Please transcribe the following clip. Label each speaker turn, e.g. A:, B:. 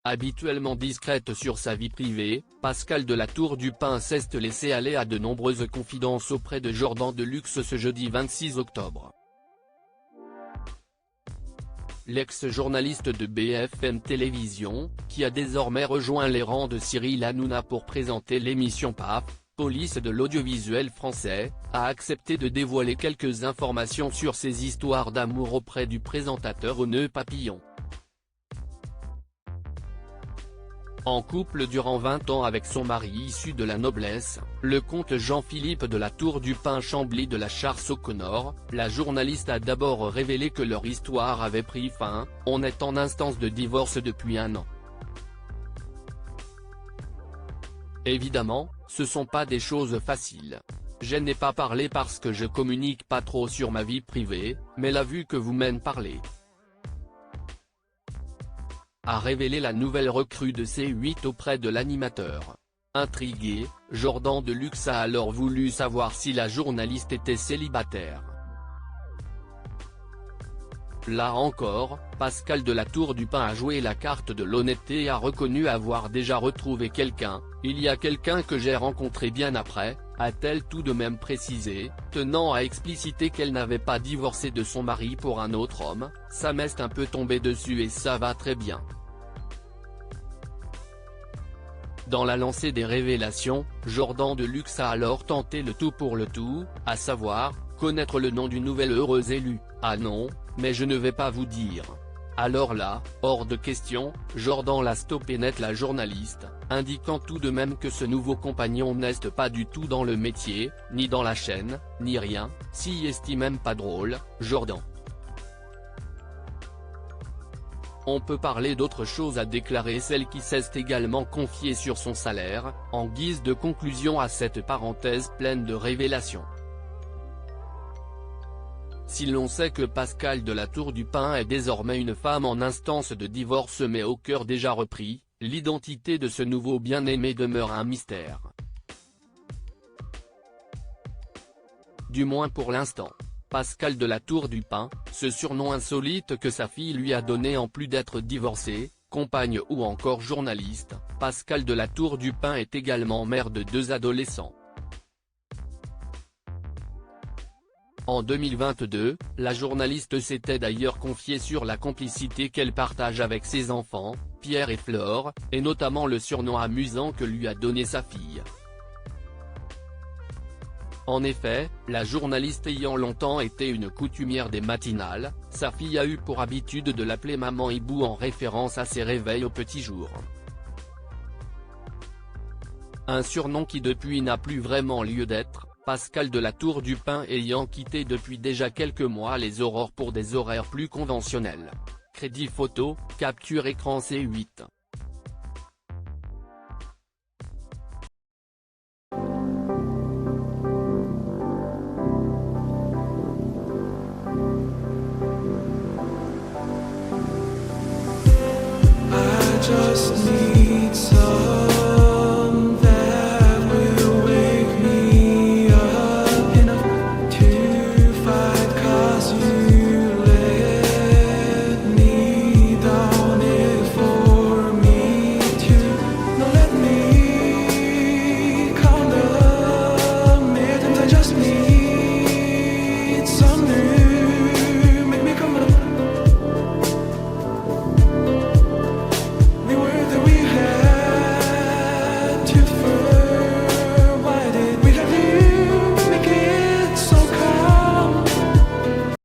A: Habituellement discrète sur sa vie privée, Pascal de la Tour du Pin s'est laissé aller à de nombreuses confidences auprès de Jordan Deluxe ce jeudi 26 octobre. L'ex-journaliste de BFM Télévision, qui a désormais rejoint les rangs de Cyril Hanouna pour présenter l'émission PAF, Police de l'audiovisuel français, a accepté de dévoiler quelques informations sur ses histoires d'amour auprès du présentateur au nœud papillon. En couple durant 20 ans avec son mari issu de la noblesse, le comte Jean-Philippe de la Tour du Pin Chambly de la Charce-au-Conor, la journaliste a d'abord révélé que leur histoire avait pris fin, on est en instance de divorce depuis 1 an. Évidemment, ce sont pas des choses faciles. Je n'ai pas parlé parce que je communique pas trop sur ma vie privée, mais la vue que vous m'en parlez, a révélé la nouvelle recrue de C8 auprès de l'animateur. Intrigué, Jordan Deluxe a alors voulu savoir si la journaliste était célibataire. Là encore, Pascal de la Tour du Pin a joué la carte de l'honnêteté et a reconnu avoir déjà retrouvé quelqu'un. Il y a quelqu'un que j'ai rencontré bien après, a-t-elle tout de même précisé, tenant à expliciter qu'elle n'avait pas divorcé de son mari pour un autre homme. Ça m'est un peu tombé dessus et ça va très bien. Dans la lancée des révélations, Jordan Deluxe a alors tenté le tout pour le tout, à savoir, connaître le nom du nouvel heureux élu. Ah non, mais je ne vais pas vous dire. Alors là, hors de question, Jordan l'a stoppé net la journaliste, indiquant tout de même que ce nouveau compagnon n'est pas du tout dans le métier, ni dans la chaîne, ni rien, s'y estime même pas drôle, Jordan. On peut parler d'autre chose, a déclaré celle qui s'est également confiée sur son salaire, en guise de conclusion à cette parenthèse pleine de révélations. Si l'on sait que Pascal de la Tour du Pin est désormais une femme en instance de divorce mais au cœur déjà repris, l'identité de ce nouveau bien-aimé demeure un mystère. Du moins pour l'instant. Pascal de la Tour du Pin, ce surnom insolite que sa fille lui a donné en plus d'être divorcée, compagne ou encore journaliste, Pascal de la Tour du Pin est également mère de 2 adolescents. En 2022, la journaliste s'était d'ailleurs confiée sur la complicité qu'elle partage avec ses enfants, Pierre et Flore, et notamment le surnom amusant que lui a donné sa fille. En effet, la journaliste ayant longtemps été une coutumière des matinales, sa fille a eu pour habitude de l'appeler Maman Hibou en référence à ses réveils au petit jour. Un surnom qui depuis n'a plus vraiment lieu d'être, Pascal de la Tour du Pin ayant quitté depuis déjà quelques mois les aurores pour des horaires plus conventionnels. Crédit photo, capture écran C8.